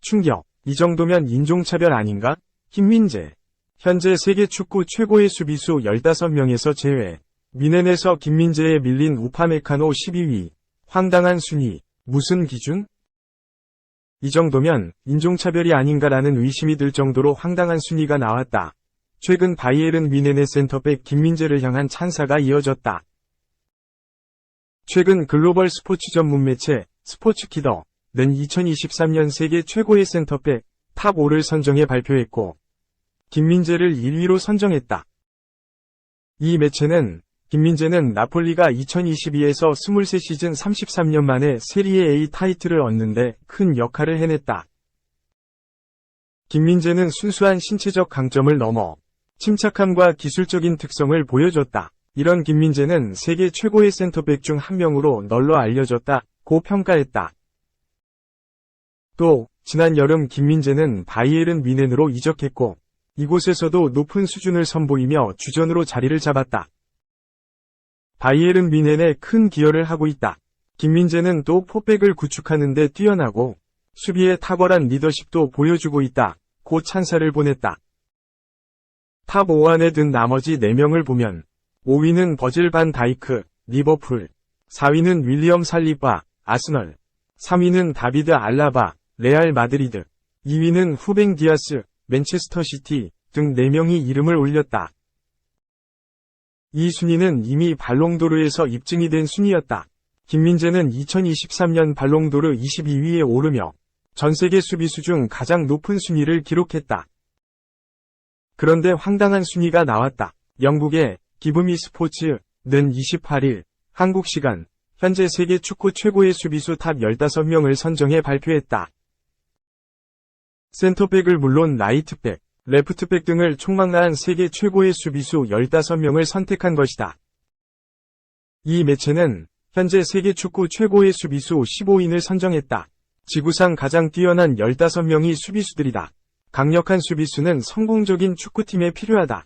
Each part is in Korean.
충격. 이 정도면 인종차별 아닌가? 김민재. 현재 세계 축구 최고의 수비수 15명에서 제외. 미넨에서 김민재에 밀린 우파메카노 12위. 황당한 순위. 무슨 기준? 이 정도면 인종차별이 아닌가라는 의심이 들 정도로 황당한 순위가 나왔다. 최근 바이에른 뮌헨의 센터백 김민재를 향한 찬사가 이어졌다. 최근 글로벌 스포츠 전문 매체 스포츠키더는 2023년 세계 최고의 센터백 탑 5를 선정해 발표했고 김민재를 1위로 선정했다. 이 매체는 김민재는 나폴리가 2022에서 23시즌 33년 만에 세리에 A 타이틀을 얻는데 큰 역할을 해냈다. 김민재는 순수한 신체적 강점을 넘어 침착함과 기술적인 특성을 보여줬다. 이런 김민재는 세계 최고의 센터백 중 한 명으로 널려 알려졌다고 평가했다. 또 지난 여름 김민재는 바이에른 뮌헨으로 이적했고 이곳에서도 높은 수준을 선보이며 주전으로 자리를 잡았다. 바이에른 뮌헨에 큰 기여를 하고 있다. 김민재는 또 포백을 구축하는 데 뛰어나고 수비에 탁월한 리더십도 보여주고 있다. 고 찬사를 보냈다. 탑 5 안에 든 나머지 4명을 보면 5위는 버질 반 다이크, 리버풀, 4위는 윌리엄 살리바, 아스널, 3위는 다비드 알라바, 레알 마드리드, 2위는 후벤 디아스, 맨체스터 시티 등 4명이 이름을 올렸다. 이 순위는 이미 발롱도르에서 입증이 된 순위였다. 김민재는 2023년 발롱도르 22위에 오르며 전세계 수비수 중 가장 높은 순위를 기록했다. 그런데 황당한 순위가 나왔다. 영국의 기브미 스포츠는 28일 한국 시간 현재 세계 축구 최고의 수비수 탑 15명을 선정해 발표했다. 센터백을 물론 라이트백, 레프트백 등을 총망라한 세계 최고의 수비수 15명을 선택한 것이다. 이 매체는 현재 세계 축구 최고의 수비수 15인을 선정했다. 지구상 가장 뛰어난 15명이 수비수들이다. 강력한 수비수는 성공적인 축구팀에 필요하다.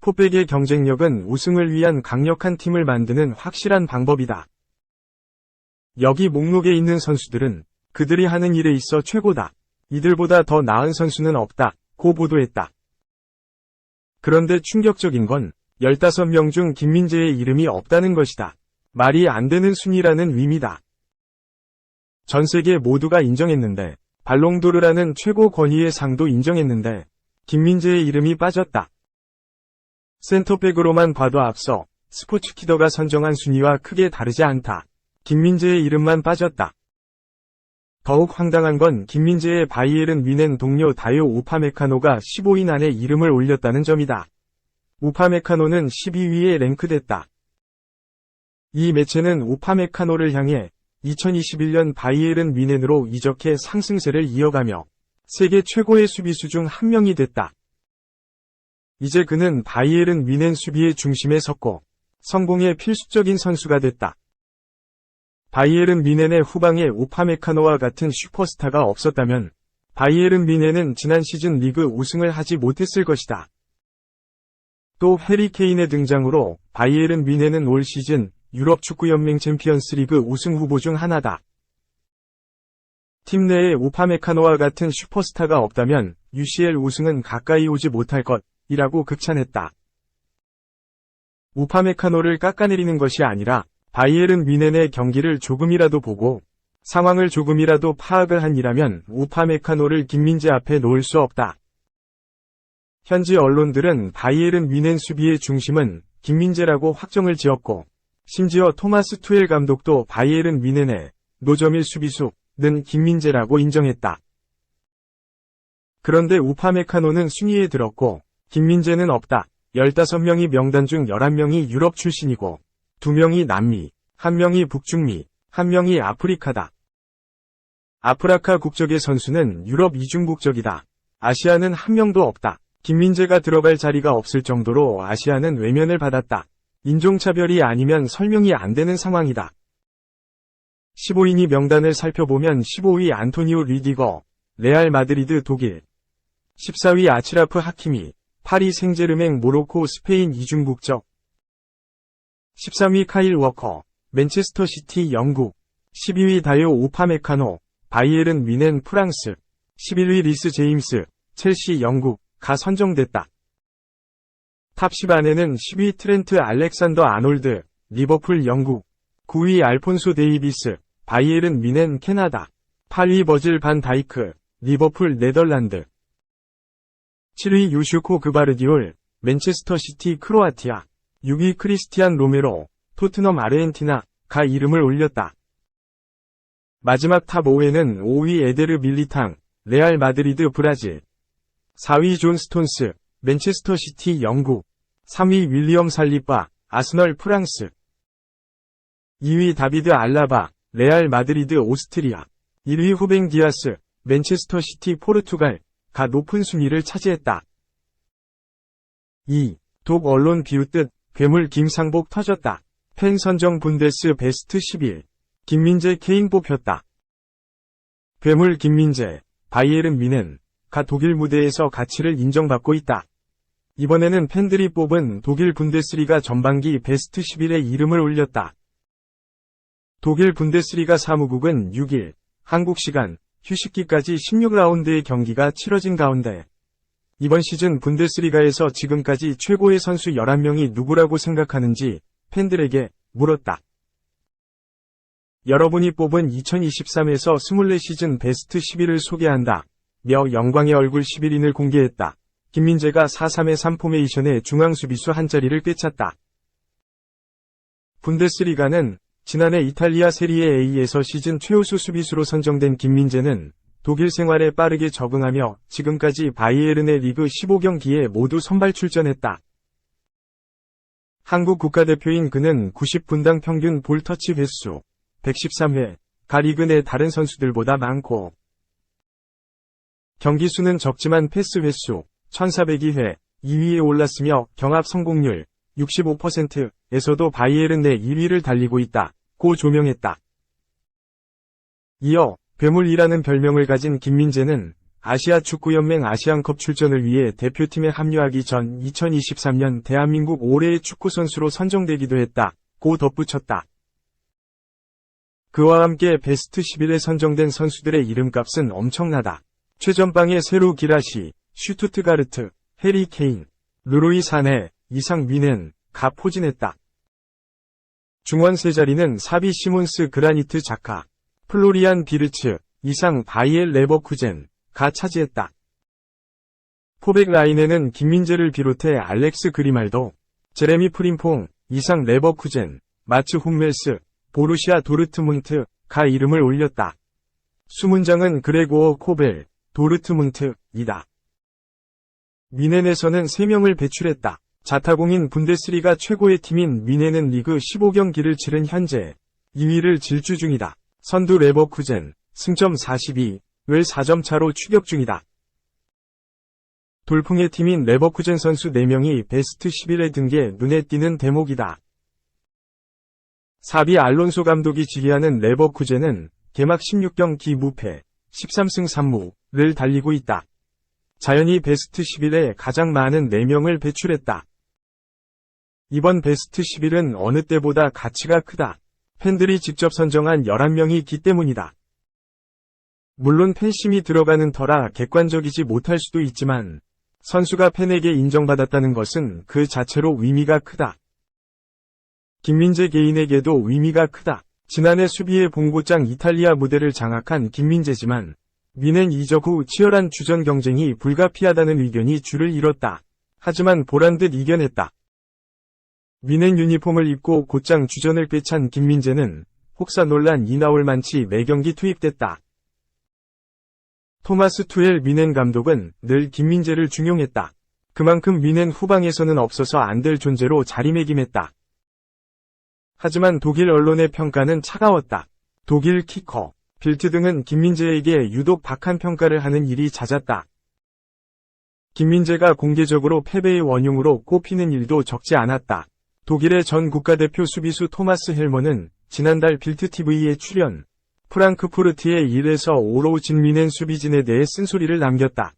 포백의 경쟁력은 우승을 위한 강력한 팀을 만드는 확실한 방법이다. 여기 목록에 있는 선수들은 그들이 하는 일에 있어 최고다. 이들보다 더 나은 선수는 없다. 고 보도했다. 그런데 충격적인 건 15명 중 김민재의 이름이 없다는 것이다. 말이 안 되는 순위라는 의미다. 전 세계 모두가 인정했는데 발롱도르라는 최고 권위의 상도 인정했는데 김민재의 이름이 빠졌다. 센터백으로만 봐도 앞서 스포츠키더가 선정한 순위와 크게 다르지 않다. 김민재의 이름만 빠졌다. 더욱 황당한 건 김민재의 바이에른 뮌헨 동료 다요 우파메카노가 15인 안에 이름을 올렸다는 점이다. 우파메카노는 12위에 랭크됐다. 이 매체는 우파메카노를 향해 2021년 바이에른 뮌헨으로 이적해 상승세를 이어가며 세계 최고의 수비수 중 한 명이 됐다. 이제 그는 바이에른 뮌헨 수비의 중심에 섰고 성공의 필수적인 선수가 됐다. 바이에른 뮌헨의 후방에 우파메카노와 같은 슈퍼스타가 없었다면 바이에른 뮌헨은 지난 시즌 리그 우승을 하지 못했을 것이다. 또 해리 케인의 등장으로 바이에른 뮌헨은 올 시즌 유럽 축구연맹 챔피언스 리그 우승 후보 중 하나다. 팀 내에 우파메카노와 같은 슈퍼스타가 없다면 UCL 우승은 가까이 오지 못할 것이라고 극찬했다. 우파메카노를 깎아내리는 것이 아니라 바이에른 뮌헨의 경기를 조금이라도 보고 상황을 조금이라도 파악을 한 이라면 우파메카노를 김민재 앞에 놓을 수 없다. 현지 언론들은 바이에른 뮌헨 수비의 중심은 김민재라고 확정을 지었고 심지어 토마스 투엘 감독도 바이에른 뮌헨의 노점일 수비수는 김민재라고 인정했다. 그런데 우파메카노는 순위에 들었고 김민재는 없다. 15명이 명단 중 11명이 유럽 출신이고 2명이 남미, 1명이 북중미, 1명이 아프리카다. 아프리카 국적의 선수는 유럽 이중 국적이다. 아시아는 1명도 없다. 김민재가 들어갈 자리가 없을 정도로 아시아는 외면을 받았다. 인종차별이 아니면 설명이 안 되는 상황이다. 15인이 명단을 살펴보면 15위 안토니오 리디거, 레알 마드리드 독일, 14위 아치라프 하키미, 파리 생제르맹 모로코 스페인 이중 국적, 13위 카일 워커, 맨체스터 시티 영국. 12위 다요 우파메카노, 바이에른 뮌헨 프랑스. 11위 리스 제임스, 첼시 영국.가 선정됐다. 탑 10 안에는 10위 트렌트 알렉산더 아놀드, 리버풀 영국. 9위 알폰소 데이비스, 바이에른 뮌헨 캐나다. 8위 버질 반 다이크, 리버풀 네덜란드. 7위 요슈코 그바르디올, 맨체스터 시티 크로아티아. 6위 크리스티안 로메로, 토트넘 아르헨티나가 이름을 올렸다. 마지막 탑 5에는 5위 에데르 밀리탕, 레알 마드리드 브라질. 4위 존 스톤스, 맨체스터 시티 영국. 3위 윌리엄 살리바, 아스널 프랑스. 2위 다비드 알라바, 레알 마드리드 오스트리아. 1위 후뱅 디아스, 맨체스터 시티 포르투갈가 높은 순위를 차지했다. 2. 독 언론 비웃듯 괴물 김상복 터졌다. 팬 선정 분데스 베스트 11. 김민재 케인 뽑혔다. 괴물 김민재, 바이에른 뮌헨가 독일 무대에서 가치를 인정받고 있다. 이번에는 팬들이 뽑은 독일 분데스리가 전반기 베스트 11에 이름을 올렸다. 독일 분데스리가 사무국은 6일, 한국 시간, 휴식기까지 16라운드의 경기가 치러진 가운데 이번 시즌 분데스리가에서 지금까지 최고의 선수 11명이 누구라고 생각하는지 팬들에게 물었다. 여러분이 뽑은 2023에서 24시즌 베스트 11을 소개한다. 며 영광의 얼굴 11인을 공개했다. 김민재가 4-3-3 포메이션의 중앙 수비수 한 자리를 꿰찼다. 분데스리가는 지난해 이탈리아 세리에 A에서 시즌 최우수 수비수로 선정된 김민재는 독일 생활에 빠르게 적응하며 지금까지 바이에른의 리그 15경기에 모두 선발 출전했다. 한국 국가대표인 그는 90분당 평균 볼 터치 횟수 113회가 리그 내 다른 선수들보다 많고 경기 수는 적지만 패스 횟수 1402회 2위에 올랐으며 경합 성공률 65%에서도 바이에른 내 1위를 달리고 있다고 조명했다. 이어 괴물이라는 별명을 가진 김민재는 아시아 축구연맹 아시안컵 출전을 위해 대표팀에 합류하기 전 2023년 대한민국 올해의 축구선수로 선정되기도 했다고 덧붙였다. 그와 함께 베스트 11에 선정된 선수들의 이름값은 엄청나다. 최전방에 세루 기라시, 슈투트가르트, 해리 케인, 르로이 사네, 이상 뮌헨가 포진했다. 중원 세 자리는 사비 시몬스 그라니트 자카, 플로리안 비르츠, 이상 바이엘 레버쿠젠가 차지했다. 포백 라인에는 김민재를 비롯해 알렉스 그리말도, 제레미 프림퐁, 이상 레버쿠젠, 마츠 훔멜스, 보루시아 도르트문트가 이름을 올렸다. 수문장은 그레고어 코벨, 도르트문트이다. 뮌헨에서는 3명을 배출했다. 자타공인 분데스리가 최고의 팀인 뮌헨은 리그 15경기를 치른 현재 2위를 질주 중이다. 선두 레버쿠젠, 승점 42, 을 4점 차로 추격 중이다. 돌풍의 팀인 레버쿠젠 선수 4명이 베스트 11에 든 게 눈에 띄는 대목이다. 사비 알론소 감독이 지휘하는 레버쿠젠은 개막 16경기 무패, 13승 3무를 달리고 있다. 자연히 베스트 11에 가장 많은 4명을 배출했다. 이번 베스트 11은 어느 때보다 가치가 크다. 팬들이 직접 선정한 11명이기 때문이다. 물론 팬심이 들어가는 터라 객관적이지 못할 수도 있지만 선수가 팬에게 인정받았다는 것은 그 자체로 의미가 크다. 김민재 개인에게도 의미가 크다. 지난해 수비의 봉고장 이탈리아 무대를 장악한 김민재지만 뮌헨 이적 후 치열한 주전 경쟁이 불가피하다는 의견이 줄을 이뤘다. 하지만 보란듯 이겨냈다. 뮌헨 유니폼을 입고 곧장 주전을 꿰찬 김민재는 혹사 논란이 나올 만치 매경기 투입됐다. 토마스 투엘 뮌헨 감독은 늘 김민재를 중용했다. 그만큼 뮌헨 후방에서는 없어서 안 될 존재로 자리매김했다. 하지만 독일 언론의 평가는 차가웠다. 독일 키커, 빌트 등은 김민재에게 유독 박한 평가를 하는 일이 잦았다. 김민재가 공개적으로 패배의 원흉으로 꼽히는 일도 적지 않았다. 독일의 전 국가대표 수비수 토마스 헬머는 지난달 빌트 TV에 출연, 프랑크푸르트의 1에서 5로 진 뮌헨 수비진에 대해 쓴소리를 남겼다.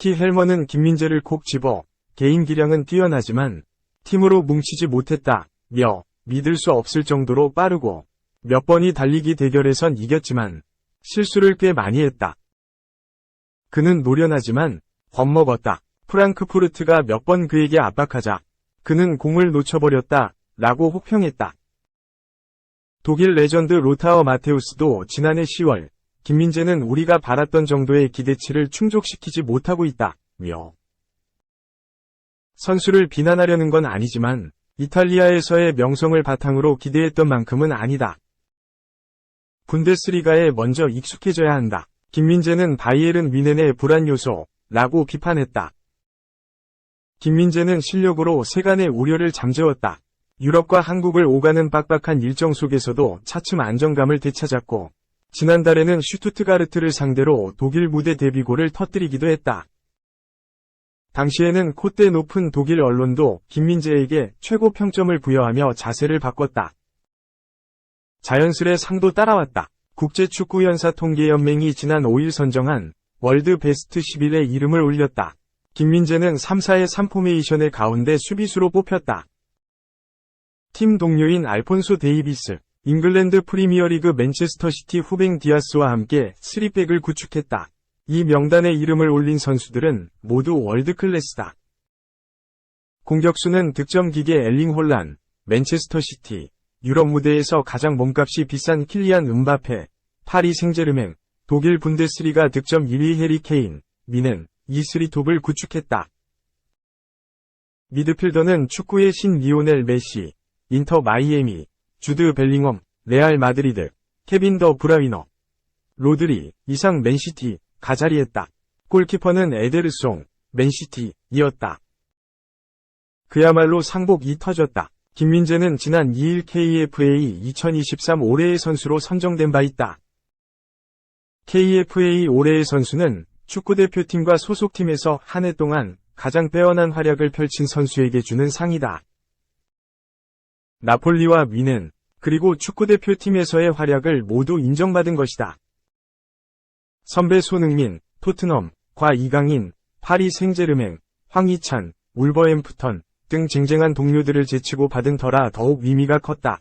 헬머는 김민재를 콕 집어 개인 기량은 뛰어나지만 팀으로 뭉치지 못했다. 믿을 수 없을 정도로 빠르고 몇 번이 달리기 대결에선 이겼지만 실수를 꽤 많이 했다. 그는 노련하지만 겁먹었다. 프랑크푸르트가 몇 번 그에게 압박하자 그는 공을 놓쳐버렸다. 라고 혹평했다. 독일 레전드 로타어 마테우스도 지난해 10월 김민재는 우리가 바랐던 정도의 기대치를 충족시키지 못하고 있다. 선수를 비난하려는 건 아니지만 이탈리아에서의 명성을 바탕으로 기대했던 만큼은 아니다. 분데스리가에 먼저 익숙해져야 한다. 김민재는 바이에른 뮌헨의 불안 요소라고 비판했다. 김민재는 실력으로 세간의 우려를 잠재웠다. 유럽과 한국을 오가는 빡빡한 일정 속에서도 차츰 안정감을 되찾았고 지난달에는 슈투트가르트를 상대로 독일 무대 데뷔골을 터뜨리기도 했다. 당시에는 콧대 높은 독일 언론도 김민재에게 최고 평점을 부여하며 자세를 바꿨다. 자연스레 상도 따라왔다. 국제축구연사통계연맹이 지난 5일 선정한 월드 베스트 11에 이름을 올렸다. 김민재는 3사의 3포메이션의 가운데 수비수로 뽑혔다. 팀 동료인 알폰소 데이비스, 잉글랜드 프리미어리그 맨체스터시티 후뱅 디아스와 함께 3백을 구축했다. 이 명단에 이름을 올린 선수들은 모두 월드클래스다. 공격수는 득점기계 엘링 홀란, 맨체스터시티, 유럽 무대에서 가장 몸값이 비싼 킬리안 음바페, 파리 생제르맹, 독일 분데스리가 득점 1위 해리 케인, 미넨, 이 3톱을 구축했다. 미드필더는 축구의 신 리오넬 메시, 인터 마이애미, 주드 벨링엄, 레알 마드리드, 케빈 더 브라이너, 로드리, 이상 맨시티가 자리했다. 골키퍼는 에데르송, 맨시티이었다. 그야말로 상복이 터졌다. 김민재는 지난 2일 KFA 2023 올해의 선수로 선정된 바 있다. KFA 올해의 선수는 축구대표팀과 소속팀에서 한 해 동안 가장 빼어난 활약을 펼친 선수에게 주는 상이다. 나폴리와 뮌헨, 그리고 축구대표팀에서의 활약을 모두 인정받은 것이다. 선배 손흥민, 토트넘과 이강인, 파리 생제르맹, 황희찬, 울버햄프턴 등 쟁쟁한 동료들을 제치고 받은 터라 더욱 의미가 컸다.